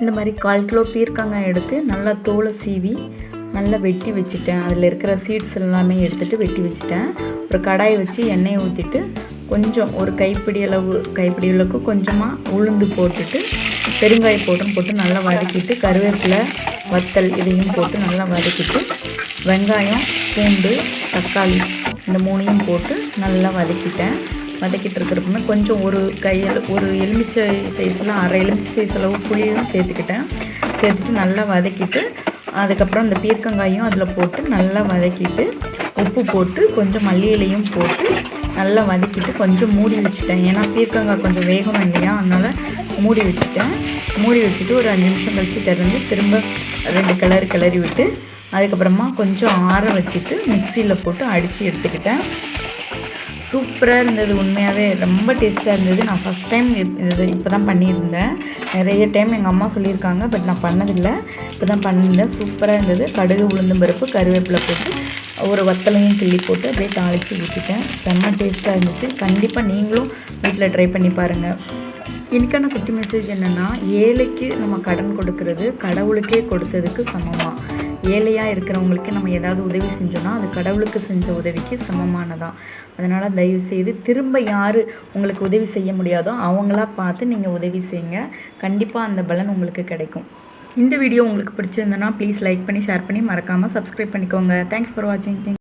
இந்த மாதிரி 1/4 கிலோ பீர்க்கங்காய் எடுத்து நல்லா தோலை சீவி நல்லா வெட்டி வச்சுட்டேன். அதில் இருக்கிற சீட்ஸ் எல்லாமே எடுத்துகிட்டு வெட்டி வச்சுட்டேன். ஒரு கடாயை வச்சு எண்ணெயை ஊற்றிட்டு கொஞ்சம் ஒரு கைப்பிடி அளவுக்கு கொஞ்சமாக உளுந்து போட்டுட்டு பெருங்காய போட்டு நல்லா வதக்கிட்டு கருவேப்பிலை வத்தல் இதையும் போட்டு நல்லா வதக்கிட்டு வெங்காயம் பூண்டு தக்காளி இந்த 3ஐயும் போட்டு நல்லா வதக்கிட்டு இருக்கிறப்பமே கொஞ்சம் ஒரு எலுமிச்சை சைஸில் 1/2 எலுமிச்சை சைஸ் அளவு புளியும் சேர்த்துட்டு நல்லா வதக்கிட்டு அதுக்கப்புறம் இந்த பீர்க்கங்காயும் அதில் போட்டு நல்லா வதக்கிட்டு உப்பு போட்டு கொஞ்சம் மல்லி இலையும் போட்டு நல்லா வதக்கிட்டு கொஞ்சம் மூடி வச்சுட்டேன். ஏன்னா பீர்க்கங்காய் கொஞ்சம் வேகணும் இல்லையா, அதனால் மூடி வச்சுட்டு ஒரு 5 நிமிஷம் கழித்து திறந்து திரும்ப 2 கிளறி விட்டு அதுக்கப்புறமா கொஞ்சம் ஆற வச்சுட்டு மிக்சியில் போட்டு அடித்து எடுத்துக்கிட்டேன். சூப்பராக இருந்தது. உண்மையாகவே ரொம்ப டேஸ்ட்டாக இருந்தது. நான் ஃபஸ்ட் டைம் இப்போ தான் பண்ணியிருந்தேன். நிறைய டைம் எங்கள் அம்மா சொல்லியிருக்காங்க, பட் நான் பண்ணதில்லை. இப்போ தான் பண்ணியிருந்தேன். சூப்பராக இருந்தது. கடுகு உளுந்தம் பருப்பு கருவேப்பிலை போட்டு ஒரு வத்தலையும் கிள்ளி போட்டு அப்படியே தாளித்து ஊற்றிட்டேன். செம்ம டேஸ்ட்டாக இருந்துச்சு. கண்டிப்பாக நீங்களும் வீட்டில் ட்ரை பண்ணி பாருங்கள். இன்றைக்கான குட்டி மெசேஜ் என்னென்னா, ஏழைக்கு நம்ம கடன் கொடுக்கறது கடவுளுக்கே கொடுத்ததுக்கு சமமாக. ஏழையாக இருக்கிறவங்களுக்கு நம்ம ஏதாவது உதவி செஞ்சோன்னா அது கடவுளுக்கு செஞ்ச உதவிக்கு சமமானதான். அதனால் தயவுசெய்து திரும்ப யார் உங்களுக்கு உதவி செய்ய முடியாதோ அவங்களா பார்த்து நீங்கள் உதவி செய்யுங்க. கண்டிப்பாக அந்த பலன் உங்களுக்கு கிடைக்கும். இந்த வீடியோ உங்களுக்கு பிடிச்சிருந்தனா ப்ளீஸ் லைக் பண்ணி ஷேர் பண்ணி மறக்காமல் சப்ஸ்கிரைப் பண்ணிக்கோங்க. தேங்க்ஸ் ஃபார் வாட்சிங்.